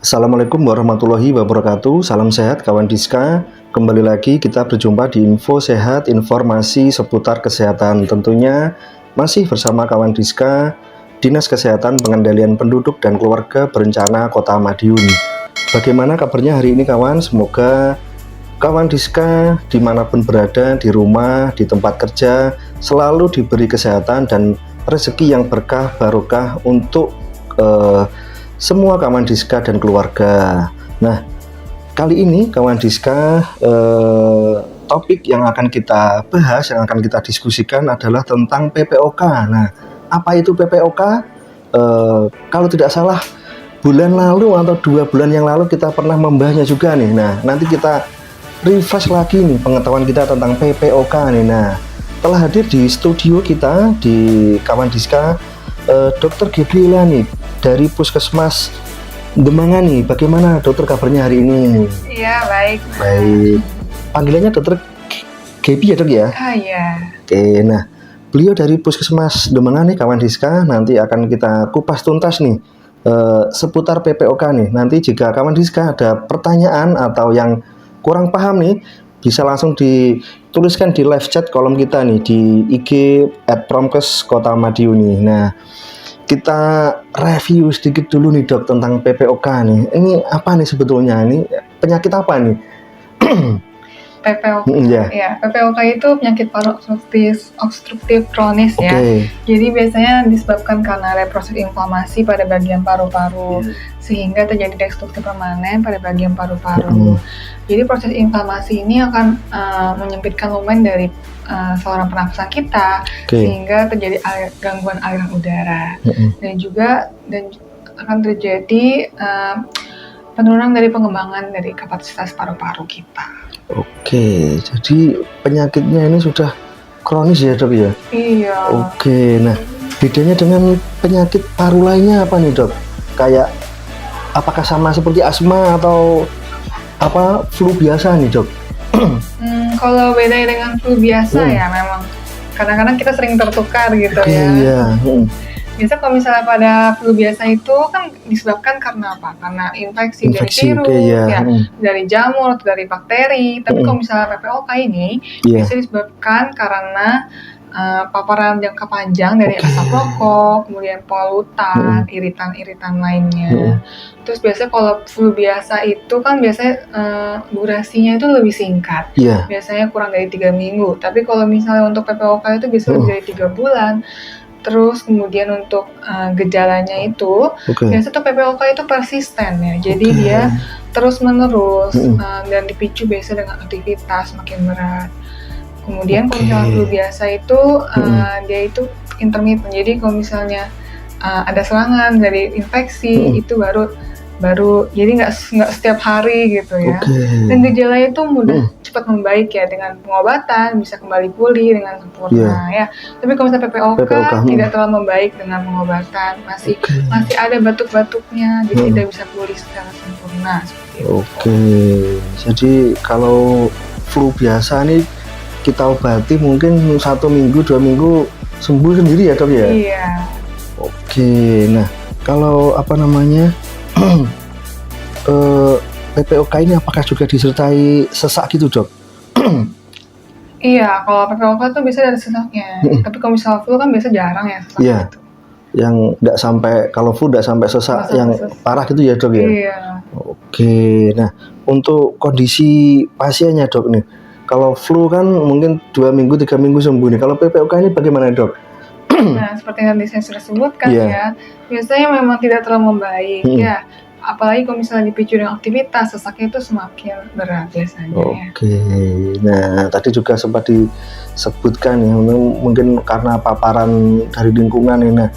Assalamualaikum warahmatullahi wabarakatuh. Salam sehat kawan Diska. Kembali lagi kita berjumpa di info sehat, informasi seputar kesehatan. Tentunya masih bersama kawan Diska, Dinas Kesehatan Pengendalian Penduduk dan Keluarga Berencana Kota Madiun. Bagaimana kabarnya hari ini kawan? Semoga kawan Diska dimanapun berada, di rumah, di tempat kerja, selalu diberi kesehatan dan rezeki yang berkah barokah untuk semua kawan Diska dan keluarga. Nah, kali ini kawan Diska, topik yang akan kita bahas, yang akan kita diskusikan adalah tentang PPOK. Nah, apa itu PPOK? Kalau tidak salah bulan lalu atau 2 bulan yang lalu kita pernah membahasnya juga nih. Nah, nanti kita refresh lagi nih pengetahuan kita tentang PPOK nih. Nah, telah hadir di studio kita di kawan Diska Dr. Gabriela nih dari Puskesmas Demangan nih. Bagaimana dokter kabarnya hari ini? Iya, baik. Baik. Panggilannya dokter Gaby ya dok ya? Iya. Oke, nah beliau dari Puskesmas Demangan nih kawan Diska. Nanti akan kita kupas tuntas nih seputar PPOK nih. Nanti jika kawan Diska ada pertanyaan atau yang kurang paham nih, bisa langsung dituliskan di live chat kolom kita nih di IG @promkes Kota Madiun nih. Nah, kita review sedikit dulu nih dok tentang PPOK nih. Ini apa nih sebetulnya? Ini penyakit apa nih? PPOK. Ya. Ya, PPOK itu penyakit paru obstruktif kronis ya. Jadi biasanya disebabkan karena ada proses inflamasi pada bagian paru-paru sehingga terjadi destruksi permanen pada bagian paru-paru. Jadi proses inflamasi ini akan menyempitkan lumen dari saluran pernafasan kita sehingga terjadi gangguan aliran udara dan juga akan terjadi penurunan dari pengembangan dari kapasitas paru-paru kita. Oke, jadi penyakitnya ini sudah kronis ya dok ya? Iya. Oke, nah bedanya dengan penyakit paru lainnya apa nih dok? Kayak apakah sama seperti asma atau apa flu biasa nih dok? Kalau beda dengan flu biasa ya memang kadang-kadang kita sering tertukar gitu ya. Iya. Biasa kalau misalnya pada flu biasa itu kan disebabkan karena apa? Karena infeksi dari virus, dari jamur, atau dari bakteri. Tapi kalau misalnya PPOK ini bisa disebabkan karena paparan jangka panjang dari asap rokok, kemudian polutan, iritan-iritan lainnya. Terus biasanya kalau flu biasa itu kan biasanya durasinya itu lebih singkat. Biasanya kurang dari 3 minggu. Tapi kalau misalnya untuk PPOK itu bisa lebih dari 3 bulan. Terus kemudian untuk gejalanya itu biasanya tuh PPOK itu persisten ya. Jadi dia terus menerus dan dipicu biasa dengan aktivitas makin berat. Kemudian kalau misalnya flu biasa itu dia itu intermittent. Jadi kalau misalnya ada serangan dari infeksi itu baru jadi nggak setiap hari gitu ya. Dan gejalanya itu mudah cepat membaik ya, dengan pengobatan bisa kembali pulih dengan sempurna ya. Tapi kalau misalnya PPOK tidak terlalu membaik dengan pengobatan, masih ada batuk-batuknya, jadi tidak bisa pulih secara sempurna seperti itu. Jadi kalau flu biasa nih kita obati mungkin 1 minggu 2 minggu sembuh sendiri ya dok ya? Iya. Nah kalau apa namanya PPOK ini apakah juga disertai sesak gitu dok? Iya, kalau PPOK tuh bisa ada sesaknya. Tapi kalau misalnya flu kan biasa jarang ya sesak gitu. Yang nggak sampai, kalau flu nggak sampai sesak yang parah gitu ya dok ya? Iya. Nah untuk kondisi pasiennya dok nih, kalau flu kan mungkin 2 minggu 3 minggu sembuh nih. Kalau PPOK ini bagaimana dok? Nah, seperti yang tadi saya sudah sebutkan ya, biasanya memang tidak terlalu membaik ya. Apalagi kalau misalnya dipicu dengan aktivitas, sesaknya itu semakin berat biasanya ya. Nah tadi juga sempat disebutkan ya, mungkin karena paparan dari lingkungan ini. Nah,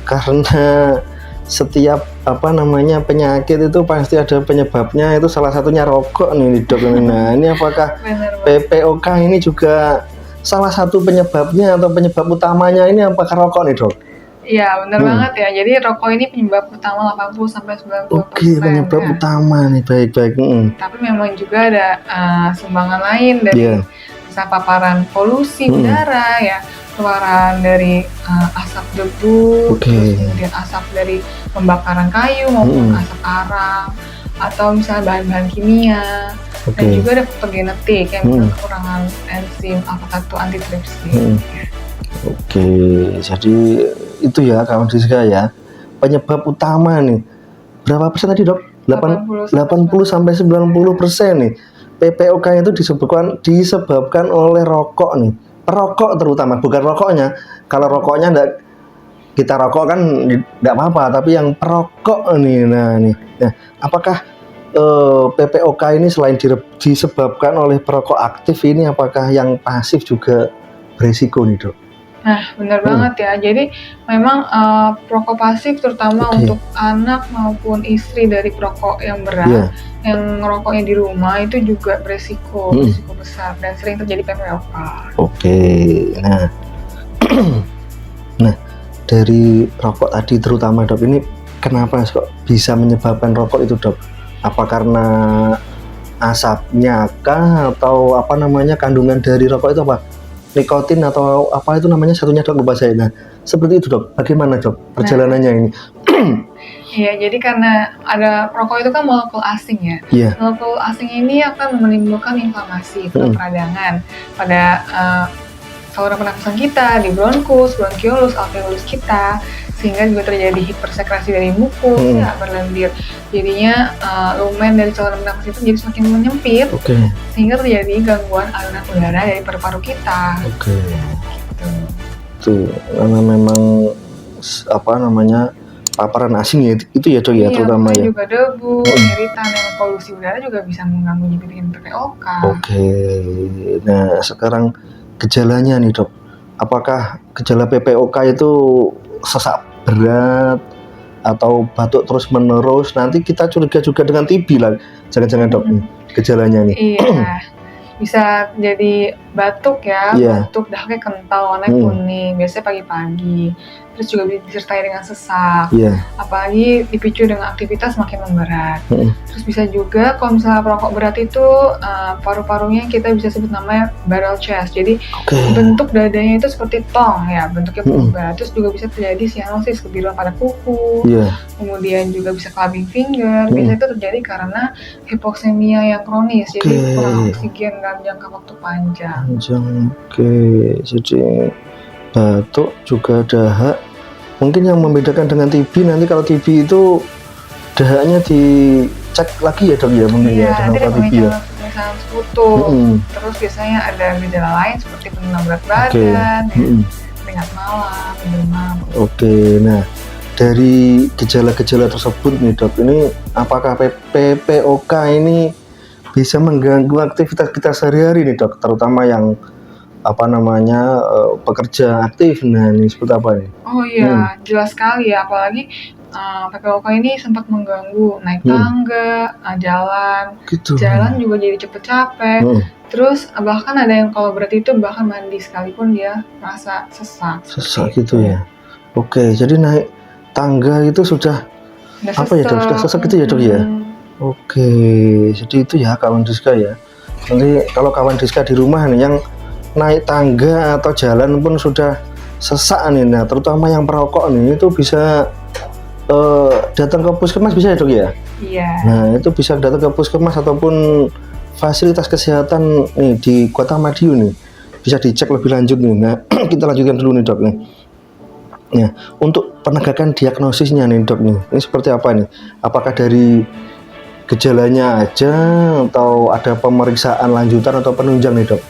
karena setiap penyakit itu pasti ada penyebabnya, itu salah satunya rokok nih dok. Nah ini apakah PPOK ini juga salah satu penyebabnya atau penyebab utamanya ini apakah rokok nih dok? Iya benar banget ya, jadi rokok ini penyebab utama 80-90%. Penyebab utama nih, baik. Tapi memang juga ada sumbangan lain dari misalnya paparan polusi udara ya, keluaran dari asap debu, terus kemudian asap dari pembakaran kayu maupun asap arang, atau misalnya bahan-bahan kimia. Dan juga ada faktor genetik yang bisa kekurangan enzim alfa-1 antitripsin. Jadi itu ya kawan Rizka ya, penyebab utama nih. Berapa persen tadi dok? 80-90% nih. PPOK itu disebabkan oleh rokok nih. Perokok terutama, bukan rokoknya. Kalau rokoknya kita rokok kan enggak apa-apa, tapi yang perokok nih. Nah, apakah PPOK ini selain disebabkan oleh perokok aktif ini, apakah yang pasif juga beresiko nih dok? Nah, benar banget ya. Jadi memang perokok pasif terutama untuk anak maupun istri dari perokok yang berat, yang ngerokoknya di rumah itu juga beresiko besar dan sering terjadi PPOK. Nah, dari rokok tadi terutama dok, ini kenapa kok bisa menyebabkan rokok itu dok? Apa karena asapnya kah, atau apa namanya kandungan dari rokok itu apa? Nikotin atau apa itu namanya satunya dok, lupa saya. Nah, seperti itu dok. Bagaimana dok perjalanannya ini? Iya, jadi karena ada rokok itu kan molekul asing ya. Molekul asing ini akan menimbulkan inflamasi atau peradangan pada saluran pernapasan kita, di bronkus, bronkiolus, alveolus kita, sehingga juga terjadi hipersekresi dari mukus, berlendir. Jadinya lumen dari saluran pernapasan itu jadi semakin menyempit, sehingga terjadi gangguan aliran udara dari paru-paru kita. Tuh, karena memang apa namanya paparan asing ya, itu ya dok ya, terutama ya. Juga debu, iritan, dan polusi udara juga bisa mengganggu nyiptain PPOK. Nah sekarang gejalanya nih dok, apakah gejala PPOK itu sesak berat atau batuk terus menerus? Nanti kita curiga juga dengan TB lah, jangan-jangan dok gejalanya nih. Iya, bisa jadi batuk ya, batuk dahaknya kental, warnanya kuning, biasanya pagi-pagi. Terus juga disertai dengan sesak, apalagi dipicu dengan aktivitas makin memberat. Terus bisa juga kalau misalnya perokok berat itu paru-parunya kita bisa sebut namanya barrel chest. Jadi bentuk dadanya itu seperti tong ya, bentuknya berubah. Terus juga bisa terjadi sianosis, kebiruan pada kuku. Kemudian juga bisa clubbing finger. Biasanya itu terjadi karena hipoksemia yang kronis, jadi kurang oksigen dalam jangka waktu panjang. Jadi batuk juga dahak. Mungkin yang membedakan dengan TB, nanti kalau TB itu dahaknya dicek lagi ya dok ya, mungkin ya dengan TB ya. Pemeriksaan sekutu. Terus biasanya ada gejala lain seperti penurunan berat badan, keringat malam, demam. Nah dari gejala-gejala tersebut nih dok, ini apakah PPOK ini bisa mengganggu aktivitas kita sehari-hari nih dok, terutama yang apa namanya pekerja aktif? Nah ini seperti apa nih? Jelas sekali ya, apalagi PPOK ini sempat mengganggu naik tangga, jalan juga jadi cepet capek. Terus bahkan ada yang kalau berat itu bahkan mandi sekalipun dia merasa sesak gitu ya. Jadi naik tangga itu sudah sudah sesak gitu ya dok ya. Jadi itu ya kawan Rizka ya. Nanti kalau kawan Rizka di rumah nih yang naik tangga atau jalan pun sudah sesak nih, nah terutama yang perokok nih, itu bisa datang ke puskesmas, bisa ya dok ya? Nah itu bisa datang ke puskesmas ataupun fasilitas kesehatan nih di Kota Madiun nih, bisa dicek lebih lanjut nih. Nah kita lanjutkan dulu nih dok nih. Nah untuk penegakan diagnosisnya nih dok nih, ini seperti apa nih? Apakah dari gejalanya aja atau ada pemeriksaan lanjutan atau penunjang nih dok?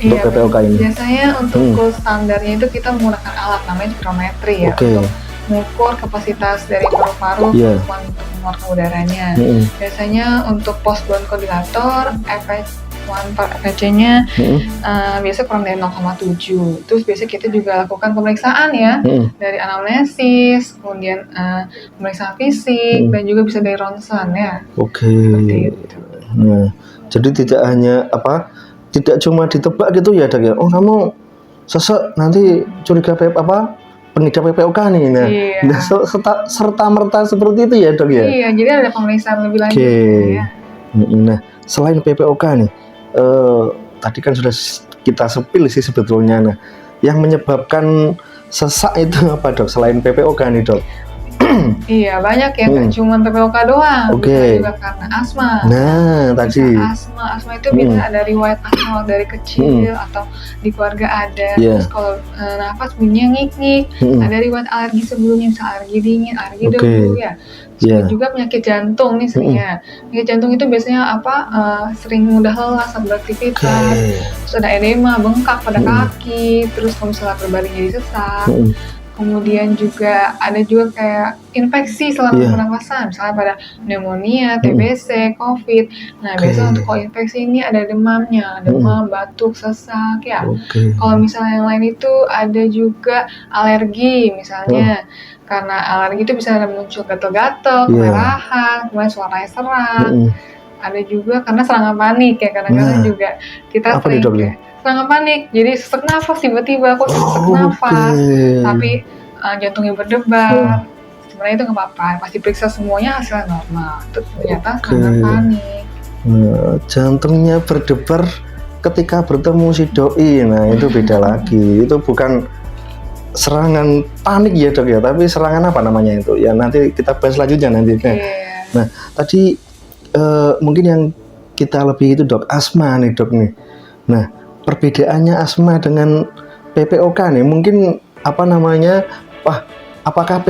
PPOK ini. Biasanya untuk gold standarnya itu kita menggunakan alat namanya spirometri ya, untuk mengukur kapasitas dari paru-paru untuk mengeluarkan udaranya. Biasanya untuk post bronchodilator, FS1 per FVC-nya biasa kurang dari 0,7. Terus biasa kita juga lakukan pemeriksaan ya, dari anamnesis, kemudian pemeriksaan fisik, dan juga bisa dari ronsen ya. Seperti itu. Nah, jadi tidak hanya tidak cuma ditebak gitu ya dok ya, kamu sesek nanti curiga pengidap PPOK nih. Nah serta merta seperti itu ya dok ya. Jadi ada pemeriksaan lebih lanjut ya. Nah selain PPOK nih, tadi kan sudah kita sepil sih sebetulnya. Nah yang menyebabkan sesak itu apa dok? Selain PPOK nih dok? Iya, banyak ya, nggak cuma PPOK doang, bisa juga karena asma. Nah, tadi asma itu bisa ada riwayat asma dari kecil atau di keluarga ada. Terus kalau nafas bunyinya ngik-ngik, ada riwayat alergi sebelumnya, misal alergi dingin, alergi debu ya. Terus juga penyakit jantung nih seringnya. Penyakit jantung itu biasanya sering mudah lelah saat beraktivitas. Terus ada edema, bengkak pada kaki, terus kalau misalnya berbaring jadi sesak. Kemudian juga ada juga kayak infeksi saluran pernafasan, misalnya pada pneumonia, TBC, COVID. Nah, biasanya untuk kalau infeksi ini ada demamnya, demam, batuk, sesak ya. Kalau misalnya yang lain itu ada juga alergi, misalnya karena alergi itu bisa muncul gatal-gatal, kemerahan, kemudian suaranya serak. Ada juga karena serangan panik ya, kadang-kadang juga kita sering kayak serangan panik, jadi sesak nafas tiba-tiba, kok sesak nafas, tapi jantungnya berdebar. Sebenarnya itu nggak apa-apa, pasti periksa semuanya hasilnya normal. Itu ternyata serangan panik. Jantungnya berdebar ketika bertemu si doi, nah itu beda lagi. Itu bukan serangan panik ya dok ya, tapi serangan apa namanya itu? Ya nanti kita bahas selanjutnya nanti. Nah tadi mungkin yang kita lebih itu dok, asma nih dok nih. Nah perbedaannya asma dengan PPOK nih, mungkin apa namanya, apakah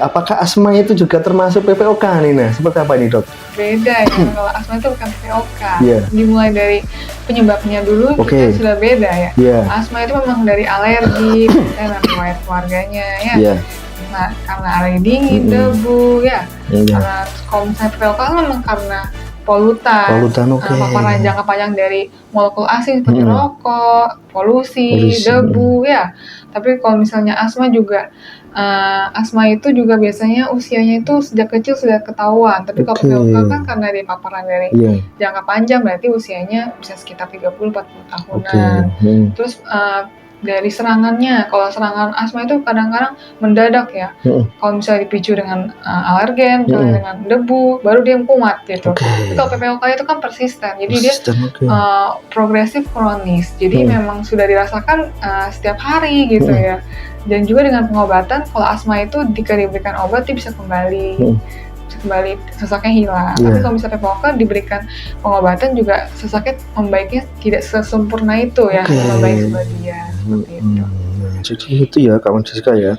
apakah asma itu juga termasuk PPOK nih? Nah seperti apa nih dok? Beda ya, kalau asma itu bukan PPOK. Dimulai dari penyebabnya dulu juga sudah beda ya. Asma itu memang dari alergi, misalnya riwayat keluarganya ya. Nah, karena alergi dingin, debu ya. Karena kalau misalnya PPOK memang karena polutan, paparan jangka panjang dari molekul asing seperti rokok, polusi, debu ya. Tapi kalau misalnya asma juga, asma itu juga biasanya usianya itu sejak kecil sudah ketahuan. Tapi kalau PPOK kan karena dia paparan dari jangka panjang, berarti usianya bisa sekitar 30-40 tahunan. Terus dari serangannya, kalau serangan asma itu kadang-kadang mendadak ya. Kalau misalnya dipicu dengan alergen, misalnya dengan debu, baru dia kumat gitu. Tapi kalau PPOK itu kan persisten, jadi dia progresif kronis. Jadi memang sudah dirasakan setiap hari gitu ya. Dan juga dengan pengobatan, kalau asma itu jika diberikan obat dia bisa kembali sesaknya hilang. Tapi kalau misalnya PPOK diberikan pengobatan juga sesaknya membaiknya tidak sesempurna itu ya, membaik sebagian seperti itu. Jadi itu ya kawan Siska ya,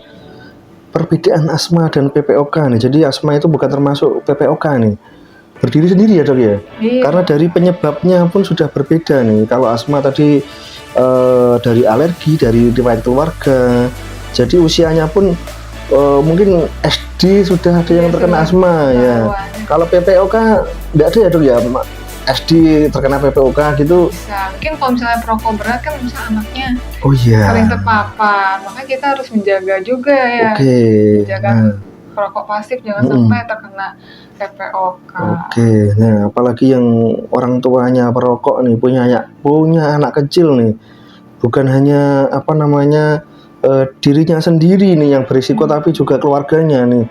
perbedaan asma dan PPOK nih. Jadi asma itu bukan termasuk PPOK nih, berdiri sendiri ya dok ya. Karena dari penyebabnya pun sudah berbeda nih. Kalau asma tadi dari alergi, dari riwayat keluarga. Jadi usianya pun mungkin SD sudah ada yang terkena asma ya. Kalau PPOK nggak ada ya dok ya, SD terkena PPOK gitu. Bisa, mungkin kalau misalnya perokok berat kan misalnya anaknya sering terpapar, makanya kita harus menjaga juga ya. Menjaga perokok pasif jangan sampai terkena PPOK. Nah apalagi yang orang tuanya perokok nih, punya anak kecil nih, bukan hanya apa namanya dirinya sendiri nih yang berisiko, tapi juga keluarganya nih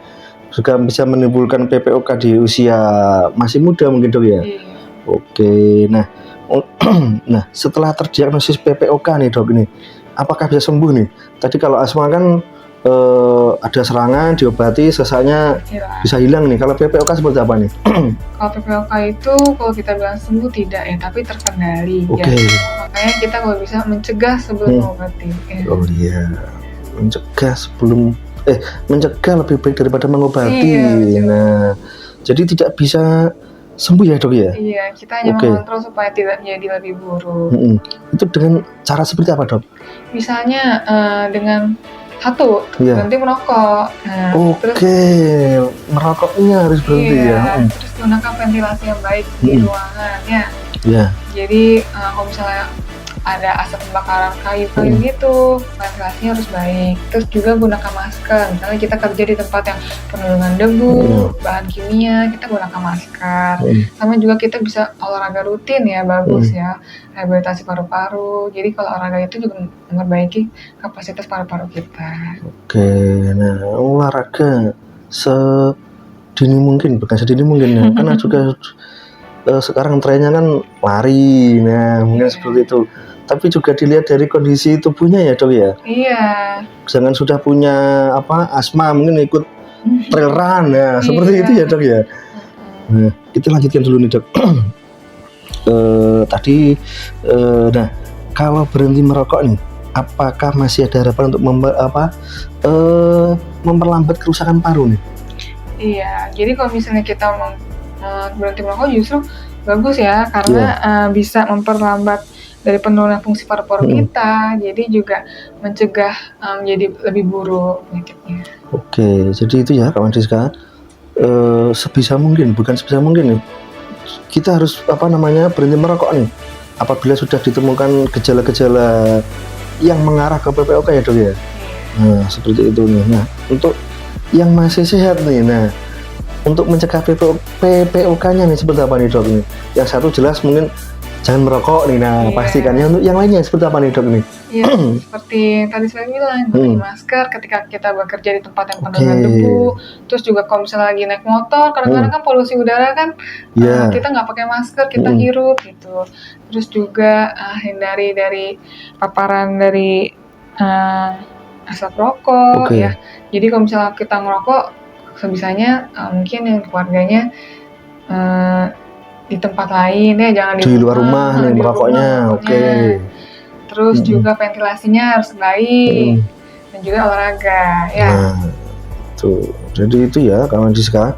juga bisa menimbulkan PPOK di usia masih muda mungkin dok ya. Nah nah setelah terdiagnosis PPOK nih dok ini, apakah bisa sembuh nih? Tadi kalau asma kan ada serangan, diobati, sesaknya bisa hilang nih. Kalau PPOK seperti apa nih? Kalau PPOK itu kalau kita bilang sembuh tidak ya, tapi terkendali ya. Makanya kita kalau bisa mencegah sebelum mengobati. Mencegah lebih baik daripada mengobati. Nah, jadi tidak bisa sembuh ya dok ya? Iya, kita hanya mengontrol supaya tidak menjadi lebih buruk. Itu dengan cara seperti apa dok? Misalnya dengan berhenti merokok. Merokoknya harus berhenti ya. Terus gunakan ventilasi yang baik di ruangan ya. Jadi kalau misalnya ada asap pembakaran kayu gitu, ventilasinya harus baik. Terus juga gunakan masker. Misalnya kita kerja di tempat yang penuh dengan debu, bahan kimia, kita gunakan masker. Sama juga kita bisa olahraga rutin ya, bagus ya. Rehabilitasi paru-paru. Jadi kalau olahraga itu juga memperbaiki kapasitas paru-paru kita. Nah olahraga sedini mungkin ya, karena juga sekarang trennya kan lari, nah mungkin seperti itu. Tapi juga dilihat dari kondisi tubuhnya ya dok ya. Iya. Jangan sudah punya asma mungkin ikut trail run, nah seperti itu ya dok ya. Nah kita lanjutkan dulu nih dok. Tadi, nah kalau berhenti merokok nih, apakah masih ada harapan untuk memperlambat kerusakan paru nih? Iya, jadi kalau misalnya kita berhenti merokok justru bagus ya, karena bisa memperlambat dari penurunan fungsi paru-paru kita, jadi juga mencegah jadi lebih buruk penyakitnya. Oke, jadi itu ya kawan Rizka, sebisa mungkin, bukan sebisa mungkin nih, kita harus berhenti merokok nih apabila sudah ditemukan gejala-gejala yang mengarah ke PPOK ya dok ya. Nah seperti itu nih. Nah untuk yang masih sehat nih, nah untuk mencegah PPOK-nya nih seperti apa nih dok nih? Yang satu jelas mungkin jangan merokok nih, nah pastikan. Untuk yang lainnya seperti apa nih dok nih? Iya, seperti tadi saya bilang, pakai masker ketika kita bekerja di tempat yang penuh dengan debu. Terus juga kalau misalnya lagi naik motor, kadang-kadang kan polusi udara kan, kita nggak pakai masker, kita hirup gitu. Terus juga hindari dari paparan dari asap rokok ya. Jadi kalau misalnya kita ngerokok, sebisanya mungkin yang keluarganya di tempat lain ya, jangan di luar rumah nih merokoknya. Terus juga ventilasinya harus baik dan juga olahraga ya. Nah, tuh. Jadi itu ya kawan Rizka,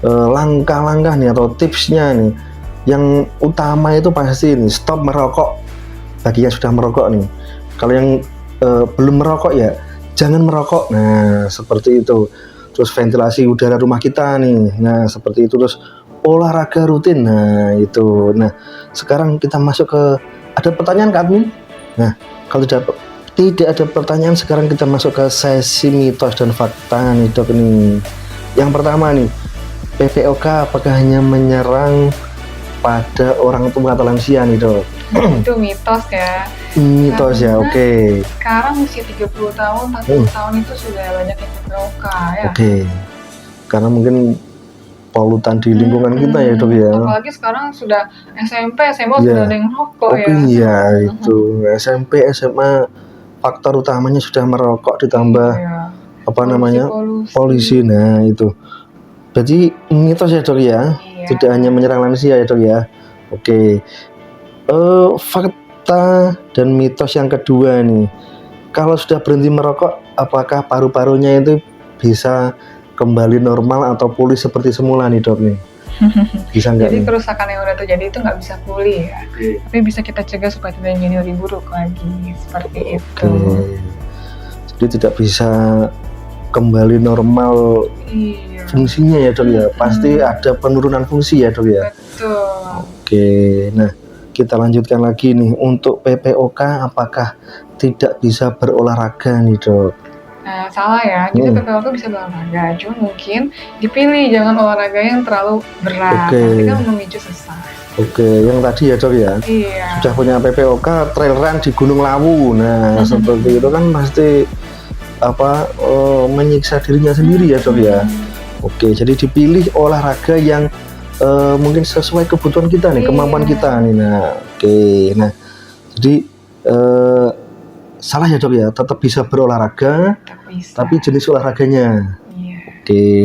langkah-langkah nih atau tipsnya nih. Yang utama itu pasti nih stop merokok bagi yang sudah merokok nih. Kalau yang belum merokok ya jangan merokok. Nah, seperti itu. Terus ventilasi udara rumah kita nih. Nah, seperti itu. Terus olahraga rutin. Nah, itu. Nah, sekarang kita masuk ke ada pertanyaan Kak Admin? Nah, kalau tidak ada pertanyaan, sekarang kita masuk ke sesi mitos dan fakta nih dok nih. Yang pertama nih, PPOK apakah hanya menyerang pada orang tua atau lansia nih dok? Itu mitos ya. Mitos ya, oke. Sekarang usia 30 tahun, 40 tahun itu sudah banyak yang PPOK ya. Karena mungkin polutan di lingkungan kita ya dok ya. Apalagi sekarang sudah SMP, SMA sudah ada yang merokok ya. Iya itu SMP, SMA faktor utamanya sudah merokok ditambah polusi. Nah itu. Jadi mitos ya dok ya. Tidak hanya menyerang lansia ya dok ya. Fakta dan mitos yang kedua nih. Kalau sudah berhenti merokok, apakah paru-parunya itu bisa kembali normal atau pulih seperti semula nih dok nih? Bisa nggak? Jadi kerusakan yang udah terjadi itu nggak bisa pulih ya, tapi bisa kita cegah supaya tidak menjadi lebih buruk lagi seperti itu. Jadi tidak bisa kembali normal fungsinya ya dok ya, pasti ada penurunan fungsi ya dok ya. Betul. Nah kita lanjutkan lagi nih untuk PPOK, apakah tidak bisa berolahraga nih dok? Nah, salah ya, jadi PPOK bisa berolahraga, cuma mungkin dipilih jangan olahraga yang terlalu berat, nanti kan memicu sesak. Yang tadi ya dok ya, sudah punya PPOK trail run di Gunung Lawu, nah seperti itu kan pasti menyiksa dirinya sendiri ya dok ya. Jadi dipilih olahraga yang mungkin sesuai kebutuhan kita nih, kemampuan kita nih. Nah jadi salah ya dok ya, tetap bisa berolahraga, tapi jenis olahraganya.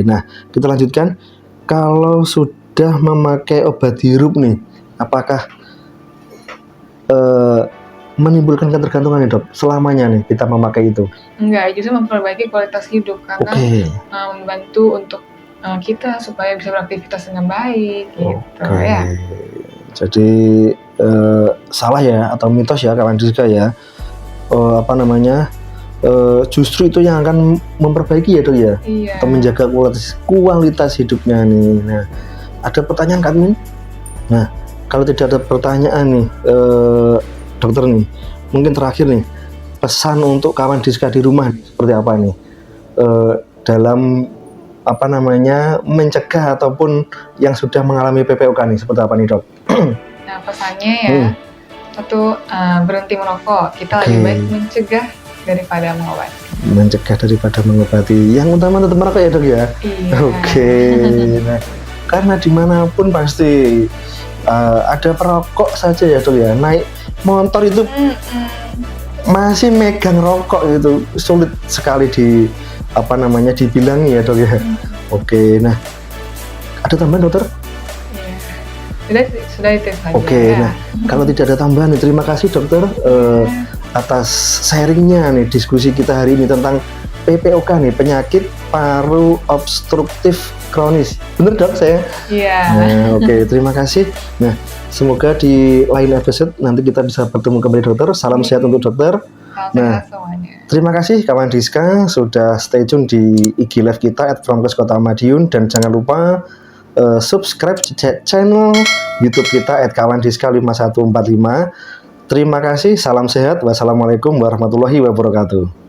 Nah kita lanjutkan. Kalau sudah memakai obat hirup nih, apakah menimbulkan ketergantungan ya dok selamanya nih kita memakai itu? Enggak, justru memperbaiki kualitas hidup karena membantu untuk kita supaya bisa beraktivitas dengan baik gitu ya. Jadi salah ya atau mitos ya kawan Rizka ya. Justru itu yang akan memperbaiki ya dok ya, atau menjaga kualitas hidupnya nih. Nah ada pertanyaan Kak Min? Nah kalau tidak ada pertanyaan nih dokter nih, mungkin terakhir nih pesan untuk kawan Rizka di rumah seperti apa nih dalam mencegah ataupun yang sudah mengalami PPOK nih, seperti apa nih dok? Nah pesannya ya, satu, berhenti merokok. Kita lebih baik mencegah daripada mengobati. Mencegah daripada mengobati. Yang utama tetap merokok ya dok ya. Iya. Nah karena dimanapun pasti ada perokok saja ya dok ya, naik motor itu masih megang rokok, itu sulit sekali dibilangi ya dok ya. Oke, nah ada tambahan dokter? Sudah itu saja. Oke, nah kalau tidak ada tambahan, terima kasih dokter atas sharingnya nih, diskusi kita hari ini tentang PPOK nih, penyakit paru obstruktif kronis. Bener dok saya? Iya. Nah, oke, terima kasih. Nah, semoga di lain episode nanti kita bisa bertemu kembali dokter. Salam sehat untuk dokter. Nah, semuanya. Terima kasih kawan Diska sudah stay tune di IG Live kita @fromkes Kota Madiun, dan jangan lupa subscribe channel YouTube kita @kawandiska5145. Terima kasih, salam sehat, wassalamualaikum warahmatullahi wabarakatuh.